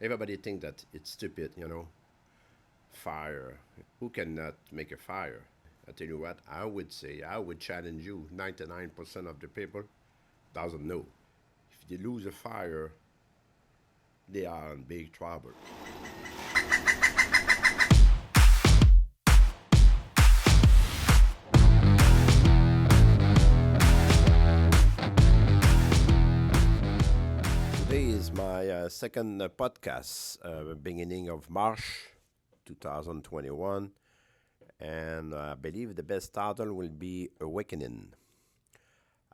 Everybody think that it's stupid, fire. Who cannot make a fire? I tell you what, I would say, I would challenge you. 99% of the people doesn't know. If they lose a fire, they are in big trouble. Today is my second podcast, beginning of March 2021, and I believe the best title will be Awakening.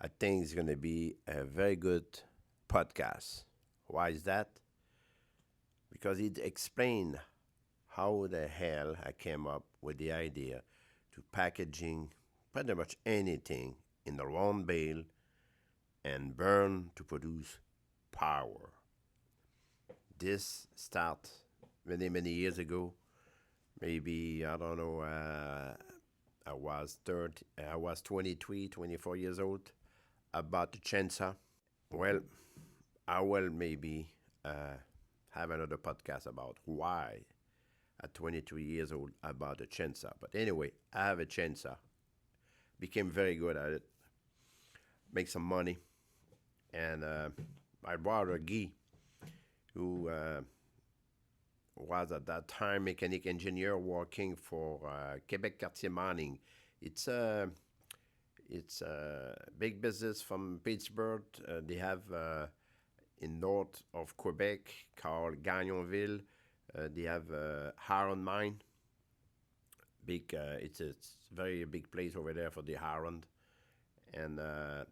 I think it's going to be a very good podcast. Why is that? Because it explains how the hell I came up with the idea to packaging pretty much anything in the round bale and burn to produce power. This started many, many years ago. Maybe, I don't know, I was 23, 24 years old. I bought a chainsaw. Well, I will maybe have another podcast about why at 23 years old I bought a chainsaw. But anyway, I have a chainsaw. Became very good at it. Make some money. And my brother Guy, who was at that time mechanic engineer working for Quebec Quartier Mining. It's a it's a big business from Pittsburgh. They have in north of Quebec called Gagnonville. They have Iron Mine. Big. It's a very big place over there for the iron. And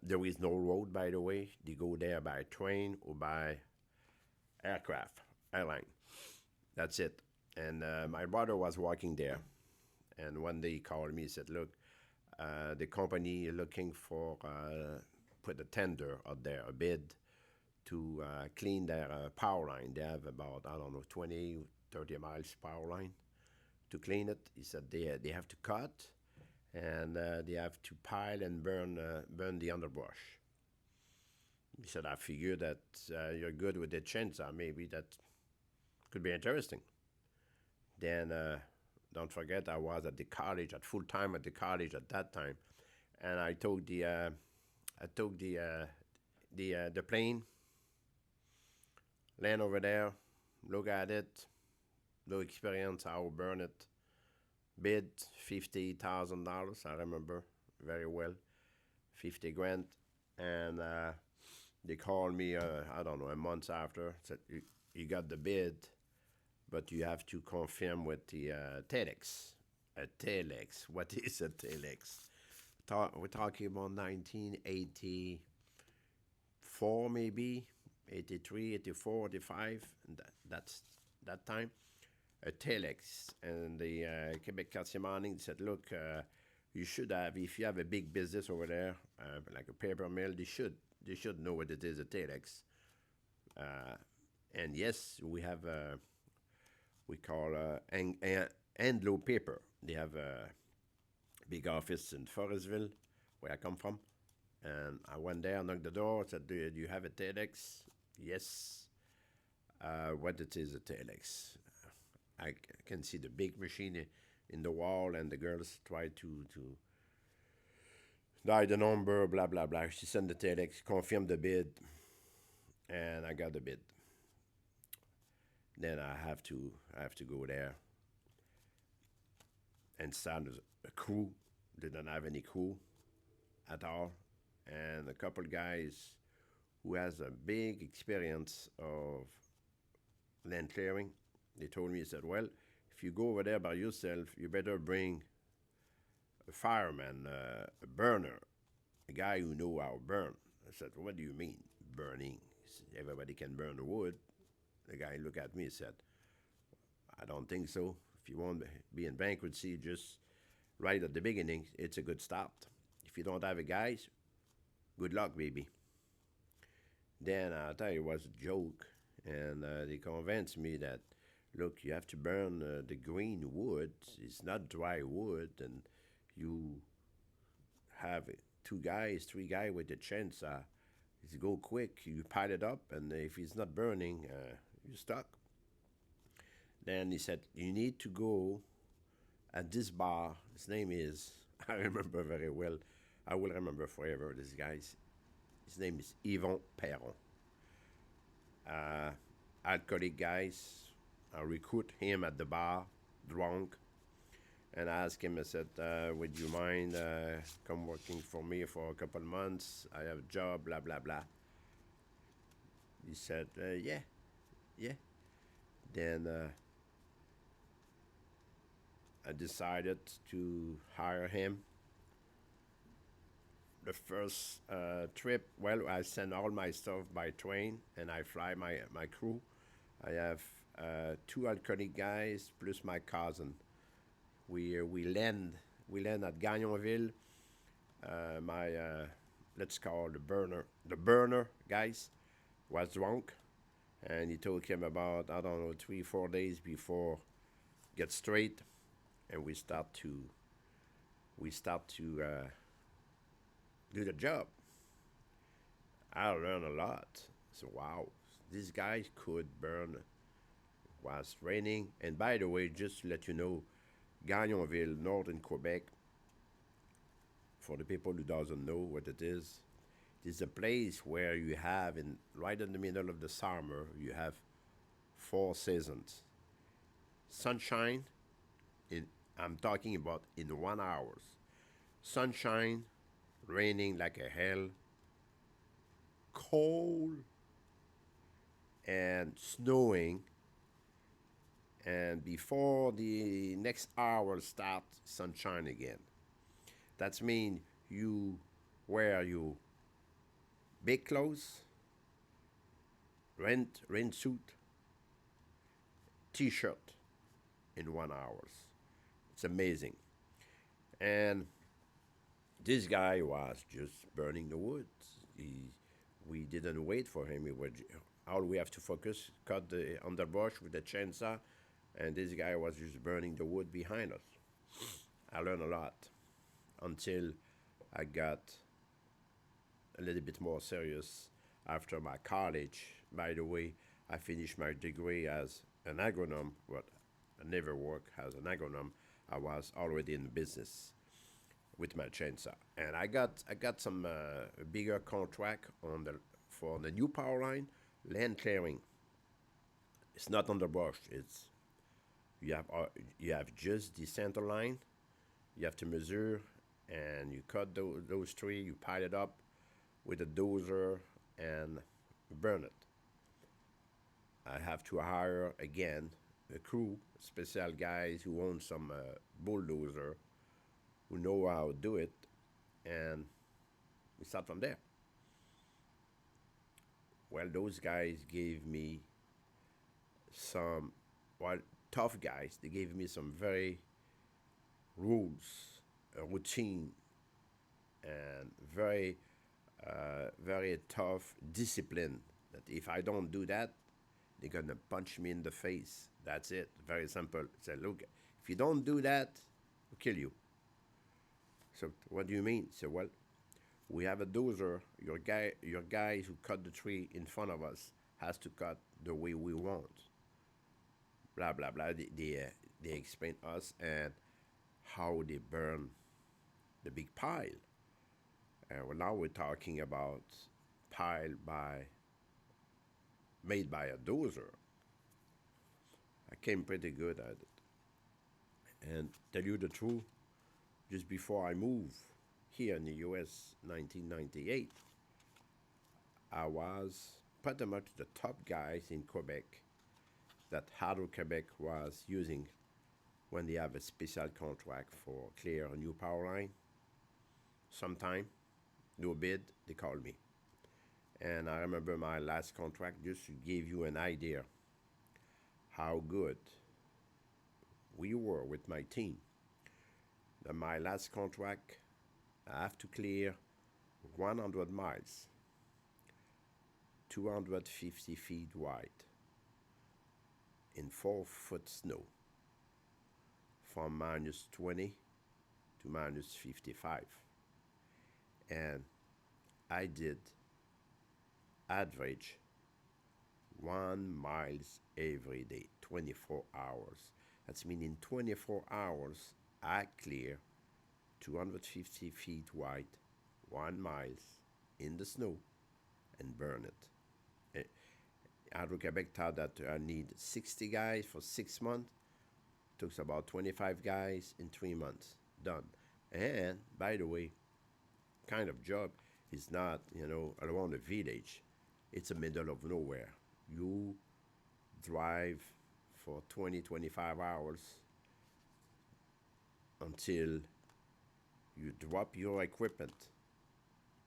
there is no road, by the way. They go there by train or by aircraft, airline. That's it. And my brother was working there. And one day he called me and said, look, the company looking for, put a tender out there, a bid to clean their power line. They have about, I don't know, 20, 30 miles power line to clean it. He said they have to cut and they have to pile and burn the underbrush. He said, I figure that you're good with the chainsaw. Maybe that could be interesting. Then don't forget, I was at the college, at full time at the college at that time, and I took the plane, land over there, look at it, no experience how to burn it. Bid $50,000. I remember very well, 50 grand, and they called me. I don't know, a month after, said you got the bid, but you have to confirm with the telex. A telex. What is a telex? We're talking about 1984, maybe 83, 84, 85. That's that time. A telex, and the Quebec Quartier Mining said, look, you should have, if you have a big business over there, like a paper mill, they should know what it is, a telex. And yes, we have we call Anglo paper. They have a big office in Forestville, where I come from. And I went there, knocked the door, said, do you have a telex? Yes. What it is, a telex? I can see the big machine in the wall, and the girls try to dial the number, blah blah blah. She sent the telex, confirmed the bid, and I got the bid. Then I have to go there and start a crew. Didn't have any crew at all, and a couple guys who has a big experience of land clearing. They told me, he said, well, if you go over there by yourself, you better bring a fireman, a burner, a guy who know how to burn. I said, what do you mean, burning? Everybody can burn the wood. The guy looked at me and said, I don't think so. If you want to be in bankruptcy, just right at the beginning, it's a good start. If you don't have a guys, good luck, baby. Then I tell you, it was a joke. And they convinced me that, look, you have to burn the green wood. It's not dry wood. And you have two guys, three guys with a chainsaw. It's go quick. You pile it up, and if it's not burning, you're stuck. Then he said, you need to go at this bar. His name is, I remember very well. I will remember forever this guy's. His name is Yvon Perron. Uh, Alcoholic guys. I recruit him at the bar, drunk, and I asked him, I said, would you mind come working for me for a couple of months? I have a job, blah, blah, blah. He said, yeah, yeah. Then I decided to hire him. The first trip, well, I send all my stuff by train and I fly my crew. I have two alcoholic guys plus my cousin. We land at Gagnonville. My let's call the burner guys was drunk, and he took him about, I don't know, 3-4 days before get straight, and we start to do the job. I learned a lot. So wow, this guy could burn. Was raining, and by the way, just to let you know, Gagnonville, northern Quebec. For the people who doesn't know what it is a place where you have right in the middle of the summer you have 4 seasons. Sunshine, in I'm talking about in 1 hour. Sunshine, raining like a hell, cold, and snowing. And before the next hour start, sunshine again. That means you wear your big clothes, rain suit, t-shirt in 1 hour. It's amazing. And this guy was just burning the woods. We didn't wait for him. All we have to focus, cut the underbrush with the chainsaw, and this guy was just burning the wood behind us. I learned a lot until I got a little bit more serious after my college. By the way, I finished my degree as an agronom, but I never worked as an agronom. I was already in business with my chainsaw, and I got some bigger contract for the new power line, land clearing. It's not underbrush. It's you have just the center line. You have to measure, and you cut those trees. You pile it up with a dozer and burn it. I have to hire again a crew, special guys who own some bulldozer, who know how to do it, and we start from there. Well, those guys gave me some, well, tough guys. They gave me some very rules, a routine, and very tough discipline. That if I don't do that, they're gonna punch me in the face. That's it. Very simple. Say, look, if you don't do that, we'll kill you. So what do you mean? So well, we have a dozer. Your guys who cut the tree in front of us has to cut the way we want. Blah blah blah. They explain us and how they burn the big pile. And well, now we're talking about pile made by a dozer. I came pretty good at it. And tell you the truth, just before I moved here in the U.S. 1998, I was pretty much the top guys in Quebec that Hydro-Quebec was using when they have a special contract for clear a new power line. Sometime, no bid, they call me. And I remember my last contract, just to give you an idea how good we were with my team. My last contract, I have to clear 100 miles, 250 feet wide, in 4-foot snow, from -20 to -55. And I did average 1 miles every day, 24 hours. That's meaning 24 hours I clear 250 feet wide, 1 miles in the snow and burn it. Hydro-Quebec thought that I need 60 guys for 6 months. Took about 25 guys in 3 months. Done. And by the way, kind of job is not, around the village. It's the middle of nowhere. You drive for 20, 25 hours until you drop your equipment.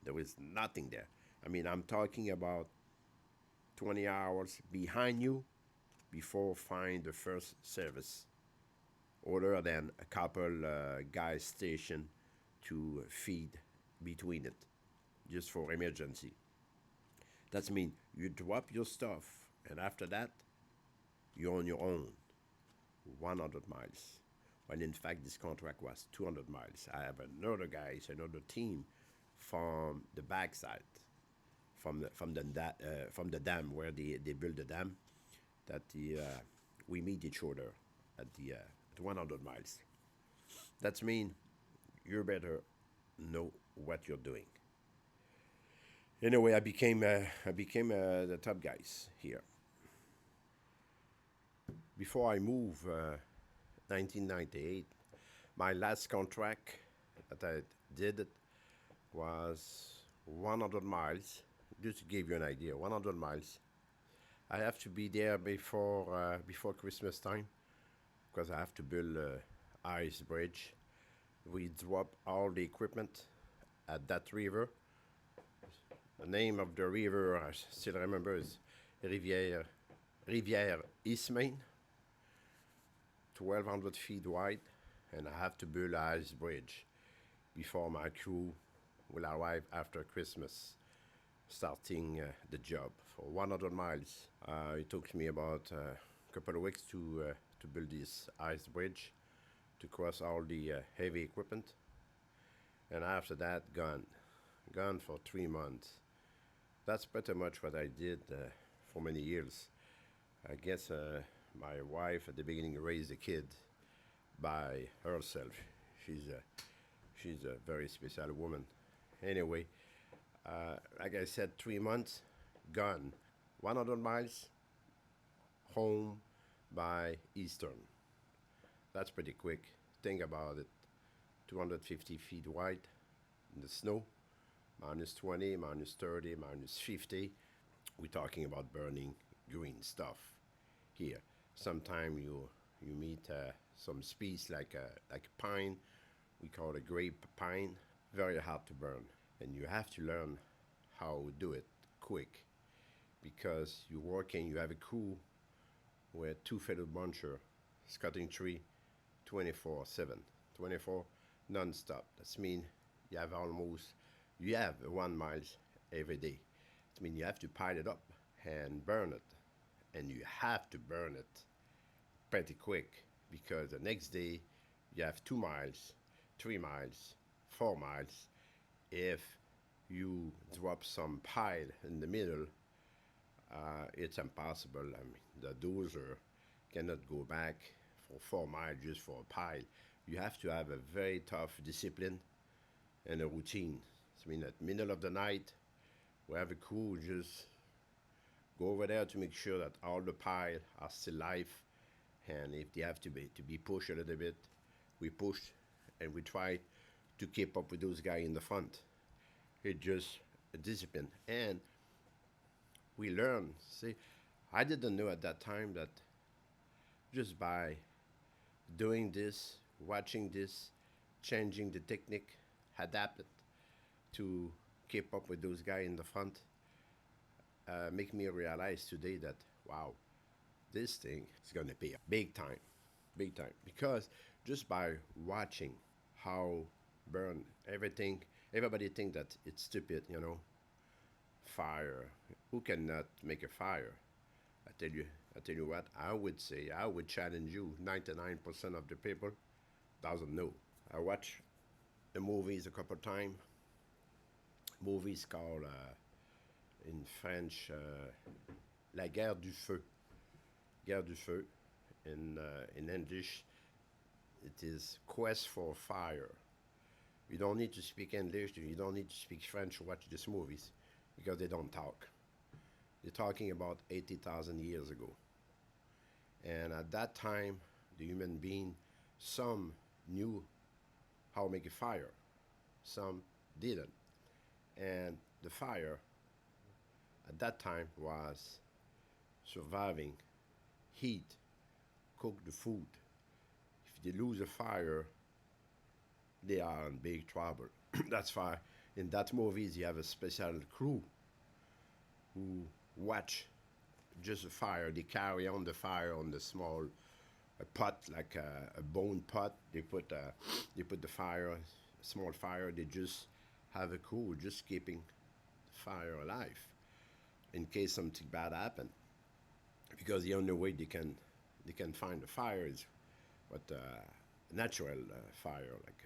There is nothing there. I mean, I'm talking about 20 hours behind you before find the first service, other than a couple gas station to feed between it, just for emergency. That's mean you drop your stuff, and after that, you're on your own, 100 miles. When in fact this contract was 200 miles. I have another team from the backside, from the dam where they build the dam, that we meet each other at the 100 miles. That's mean you better know what you're doing. Anyway, I became the top guys here. Before I moved, 1998, my last contract that I did was 100 miles. Just to give you an idea, 100 miles. I have to be there before Christmas time because I have to build a ice bridge. We drop all the equipment at that river. The name of the river I still remember is Rivière Ismain, 1,200 feet wide, and I have to build an ice bridge before my crew will arrive after Christmas, starting the job for 100 miles. It took me about a couple of weeks to build this ice bridge, to cross all the heavy equipment, and after that, gone for 3 months. That's pretty much what I did for many years. I guess my wife at the beginning raised a kid by herself. She's a very special woman. Anyway, like I said, 3 months, gone. 100 miles, home by Eastern. That's pretty quick. Think about it. 250 feet wide in the snow, minus 20, minus 30, minus 50. We're talking about burning green stuff here. Sometimes you meet some species like a pine. We call it a grape pine. Very hard to burn, and you have to learn how to do it quick, because you're working. You have a crew with 2 fellow buncher, cutting tree, 24/7, 24 non-stop. That means you have 1 mile every day. That means you have to pile it up and burn it, and you have to burn it pretty quick, because the next day you have 2 miles, 3 miles, 4 miles. If you drop some pile in the middle, it's impossible. I mean, the dozer cannot go back for 4 miles just for a pile. You have to have a very tough discipline and a routine. I mean, at the middle of the night, we have a crew just go over there to make sure that all the pile are still live, and if they have to be pushed a little bit, we push, and we try to keep up with those guys in the front. It's just a discipline, and we learn. See, I didn't know at that time that just by doing this, watching this, changing the technique, adapt it to keep up with those guys in the front, make me realize today that, wow, this thing is going to pay big time, big time. Because just by watching how burn everything, everybody think that it's stupid, fire. Who cannot make a fire? I tell you what, I would challenge you, 99% of the people doesn't know. I watch the movies a couple times. Movies called, in French, la guerre du feu. Guerre du feu. In English, it is quest for fire. You don't need to speak English. You don't need to speak French to watch these movies because they don't talk. They're talking about 80,000 years ago. And at that time, the human being, some knew how to make a fire, some didn't. And the fire at that time was surviving, heat, cook the food. If they lose a fire, they are in big trouble. That's why in that movies you have a special crew who watch just a fire. They carry on the fire on the small a pot, like a bone pot. They put the fire, a small fire. They just have a crew just keeping the fire alive in case something bad happen. Because the only way they can find the fire is what natural fire, like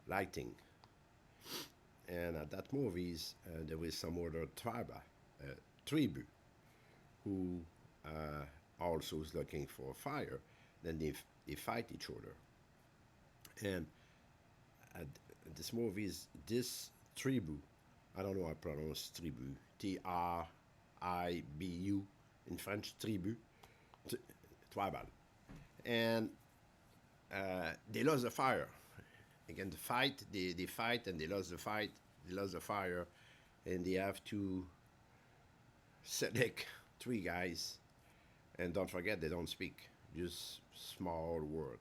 lighting. And at that movies, there was some other tribu, who also is looking for fire. Then they fight each other. And at this movies, this tribu, I don't know how to pronounce tribu, Tribu in French, tribu, tribal. And they lost the fire. Again, they fight and they lost the fight, they lost the fire, and they have to select three guys. And don't forget, they don't speak, just small word.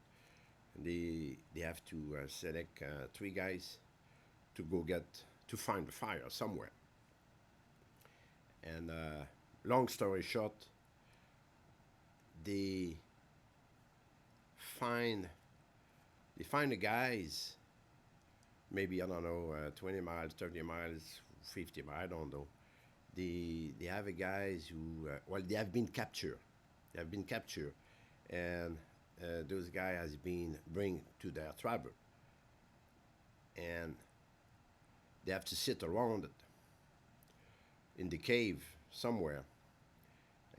They have to select three guys to to find the fire somewhere. And long story short, they find the guys, maybe, I don't know, 20 miles, 30 miles, 50 miles, I don't know. They have a guys who, they have been captured. They have been captured. And those guys has been bring to their tribe. And they have to sit around it in the cave somewhere.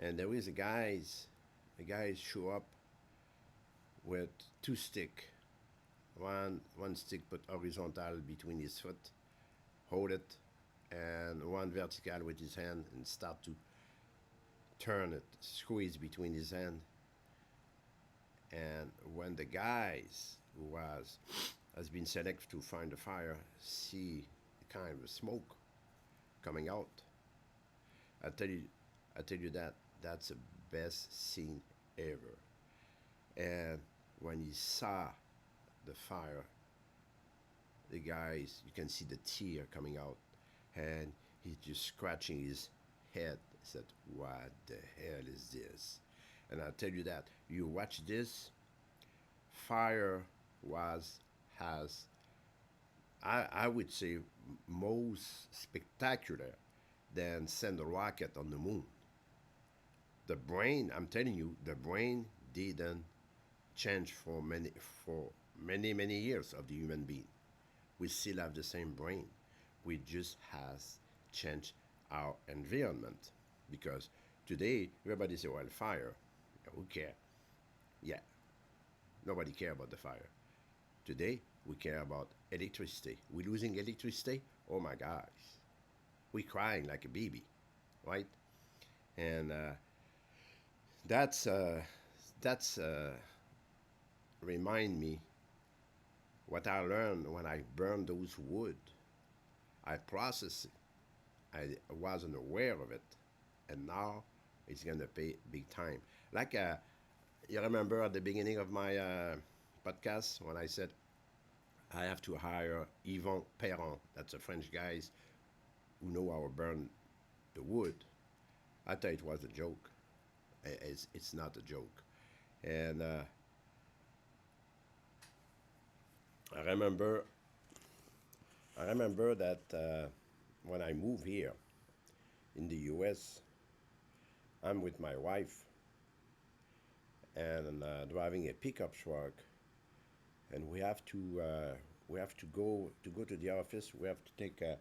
And there is the guys show up with two sticks. One stick put horizontal between his foot, hold it, and one vertical with his hand and start to turn it, squeeze between his hand. And when the guys who has been selected to find the fire see the kind of smoke coming out, I tell you that's the best scene ever. And when he saw the fire, the guys, you can see the tear coming out, and he's just scratching his head. He said, "What the hell is this?" And I tell you that you watch this, fire has I would say most spectacular than send a rocket on the moon. The brain, I'm telling you, the brain didn't change for many years of the human being. We still have the same brain. We just has changed our environment. Because today everybody say, well, fire, who care? Yeah, nobody care about the fire. Today we care about electricity. We're losing electricity. Oh my gosh, we crying like a baby, right? And that's remind me what I learned when I burned those wood. I processed it. I wasn't aware of it, and now it's gonna pay big time. Like you remember at the beginning of my podcast when I said I have to hire Yvon Perron. That's a French guy who know how to burn the wood. I thought it was a joke. It's not a joke. And I remember that when I moved here in the U.S., I'm with my wife and driving a pickup truck, and we have to go to the office. We have to take a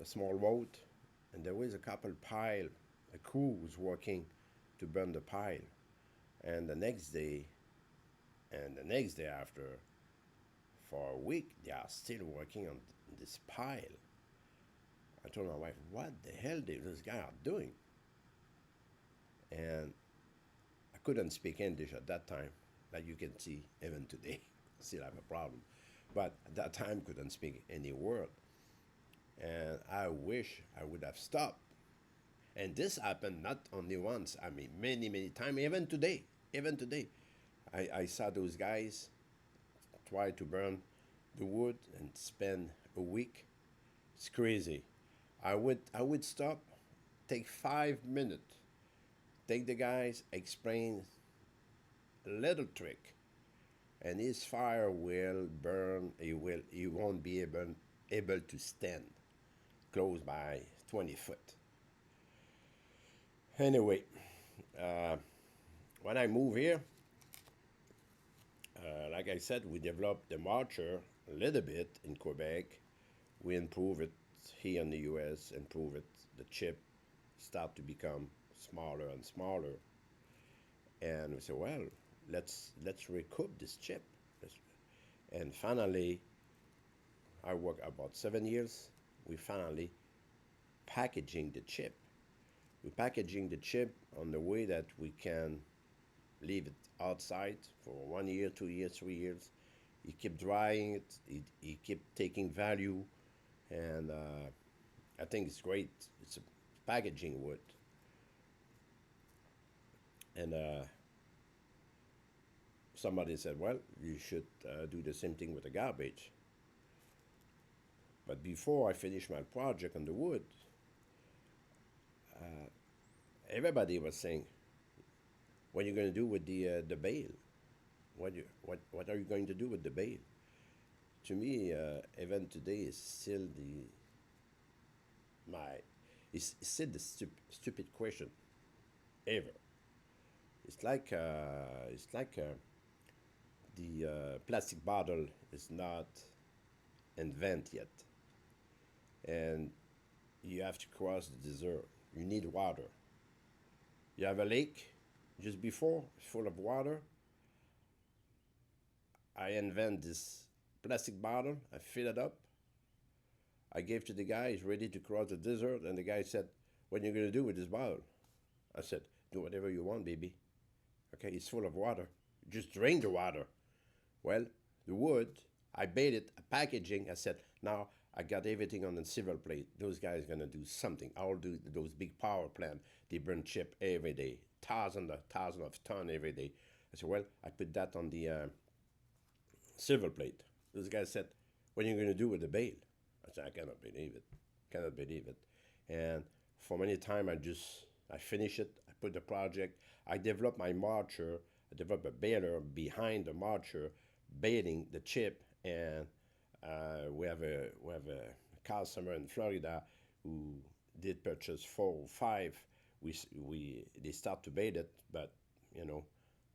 small road, and there was a couple pile a crew was working to burn the pile, and the next day, and the next day after, for a week, they are still working on this pile. I told my wife, "What the hell those guys are doing?" And I couldn't speak English at that time, like you can see even today. Still have a problem, but at that time couldn't speak any word. And I wish I would have stopped. And this happened not only once, I mean many, many times, even today. Even today. I saw those guys try to burn the wood and spend a week. It's crazy. I would stop, take 5 minutes, take the guys, explain a little trick, and his fire will burn. He won't be able to stand close by 20 foot. Anyway, uh, when I moved here, like I said, we developed the marcher a little bit in Quebec. We improve it here in the U.S. Improve it. The chip start to become smaller and smaller, and we said, well, let's recoup this chip. And finally, I worked about 7 years. We finally packaging the chip. We're packaging the chip on the way that we can leave it outside for 1 year, 2 years, 3 years. You keep drying it. You keep taking value, and I think it's great. It's a packaging wood, and somebody said, "Well, you should do the same thing with the garbage." But before I finish my project on the wood, everybody was saying, "What are you going to do with the bale? What are you going to do with the bale?" To me, even today, is still the my it's still the stupid question ever. It's like the plastic bottle is not invented yet, and you have to cross the desert. You need water. You have a lake just before, full of water. I invent this plastic bottle. I fill it up. I gave to the guy. He's ready to cross the desert, and the guy said, "What are you gonna do with this bottle?" I said, "Do whatever you want, baby. Okay, it's full of water. Just drink the water." Well, the wood, I made it, a packaging. I said, now I got everything on the silver plate. Those guys gonna do something. I'll do those big power plant. They burn chip every day, thousand of ton every day. I said, well, I put that on the silver plate. Those guys said, what are you gonna do with the bale? I said, I cannot believe it. Cannot believe it. And for many time, I finish it. I put the project. I developed my marcher. I developed a baler behind the marcher, baling the chip, and we have a customer in Florida who did purchase 4 or 5. They start to bale it, but you know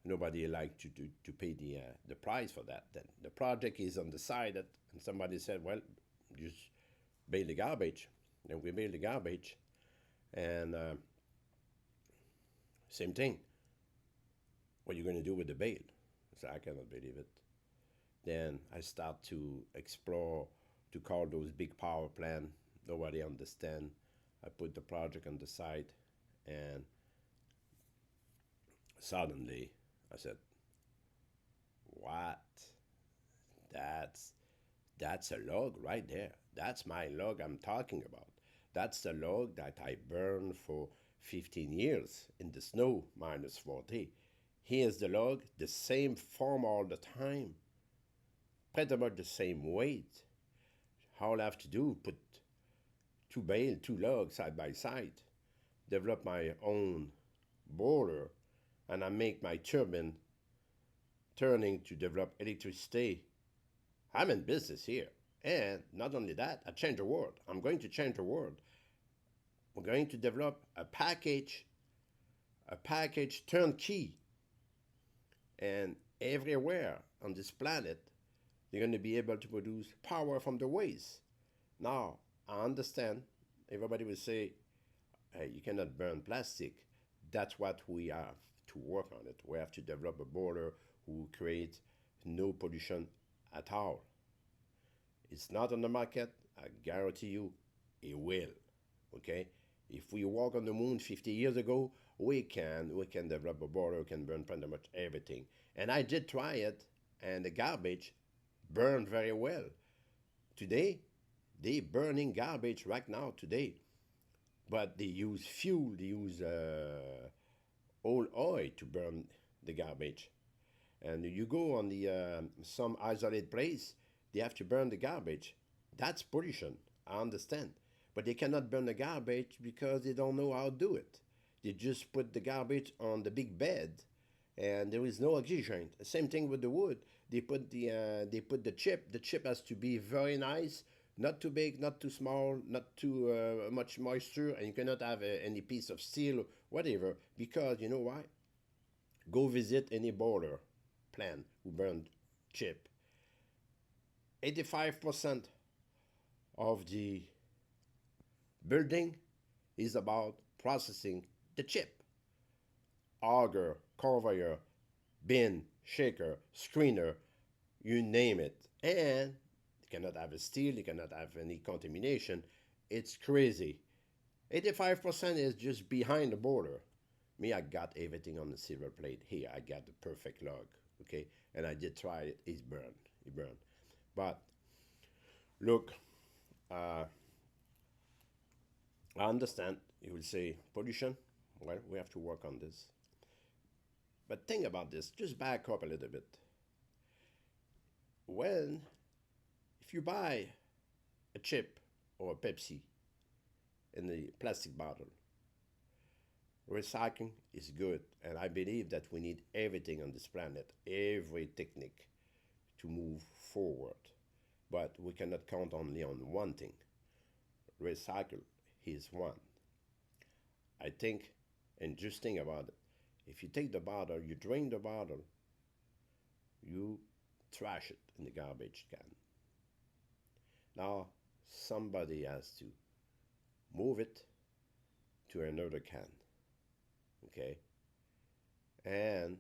nobody like to pay the price for that. Then the project is undecided, and somebody said, well, just bale the garbage. And we bale the garbage, and same thing. What are you going to do with the bale? I said, I cannot believe it. Then I start to explore, to call those big power plant. Nobody understand. I put the project on the side, and suddenly I said, "What? That's that's a log right there. That's my log I'm talking about. That's the log that I burned for 15 years in the snow, -40. Here's the log, the same form all the time, pretty much the same weight. All I have to do, put two logs side by side, develop my own boiler, and I make my turbine turning to develop electricity. I'm in business here. And not only that, I change the world. I'm going to change the world. We're going to develop a package turnkey. And everywhere on this planet, they're going to be able to produce power from the waste. Now, I understand everybody will say, You cannot burn plastic. That's what we have to work on it. We have to develop a border who create no pollution at all. It's not on the market. I guarantee you, it will. Okay. If we walk on the moon 50 years ago, we can develop a border, we can burn pretty much everything. And I did try it, and the garbage burned very well. Today, they burning garbage right now today, but they use fuel, they use old oil to burn the garbage. And you go on the some isolated place, they have to burn the garbage. That's pollution. I understand, but they cannot burn the garbage because they don't know how to do it. They just put the garbage on the big bed, and there is no oxygen. Same thing with the wood. They put the chip. The chip has to be very nice, not too big, not too small, not too much moisture, and you cannot have any piece of steel, whatever. Because you know why? Go visit any border plant who burned chip. 85% of the building is about processing the chip. Auger, conveyor, bin, shaker, screener, you name it. And you cannot have a steel, you cannot have any contamination. It's crazy. 85% is just behind the border. Me, I got everything on the silver plate. Here, I got the perfect log, okay? And I did try it. It's burned. It burned. But look, I understand. You will say pollution. Well, we have to work on this. But think about this. Just back up a little bit. When, if you buy a chip or a Pepsi in the plastic bottle, recycling is good, and I believe that we need everything on this planet, every technique to move forward. But we cannot count only on one thing. Recycle is one. I think, and just think about it. If you take the bottle, you drain the bottle, you trash it in the garbage can. Now, somebody has to move it to another can, okay? And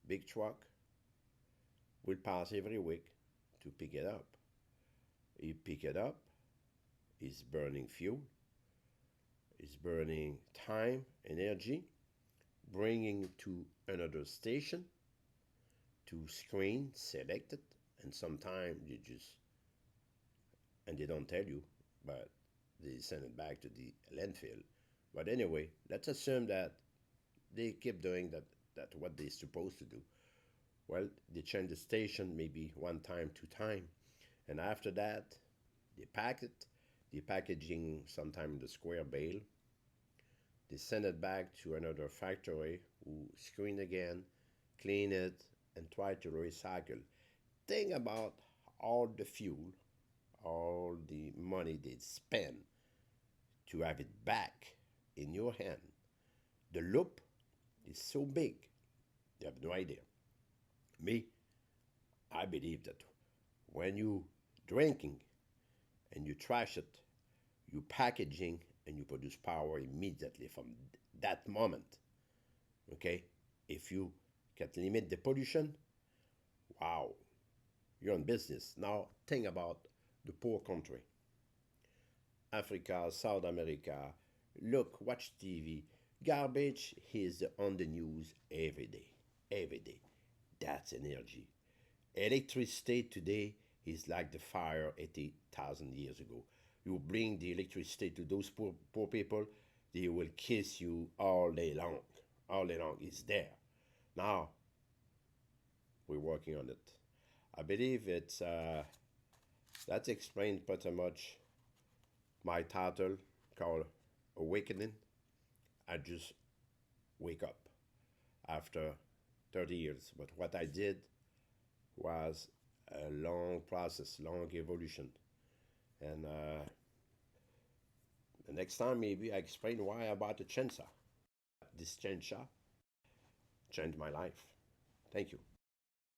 big truck will pass every week to pick it up. You pick it up, it's burning fuel, it's burning time, energy, bringing it to another station to screen, select it, and sometimes you just, and they don't tell you, but they send it back to the landfill. But anyway, let's assume that they keep doing that what they're supposed to do. Well, they change the station maybe one time, two time, and after that, they pack it. The packaging sometime in the square bale. They send it back to another factory who screen again, clean it, and try to recycle. Think about all the fuel, all the money they spend to have it back in your hand. The loop is so big, you have no idea. Me, I believe that when you drinking and you trash it, you packaging and you produce power immediately from that moment. Okay? If you can limit the pollution, wow, you're in business. Now think about the poor country. Africa, South America, look, watch TV. Garbage is on the news every day. Every day. That's energy. Electricity today is like the fire 80,000 years ago. You bring the electricity to those poor people, they will kiss you all day long. All day long. It's there. Now, we're working on it. I believe that's explained pretty much my title called Awakening. I just wake up after 30 years. But what I did was a long process, long evolution. And the next time maybe I explain why I bought a chainsaw. This chainsaw changed my life. Thank you.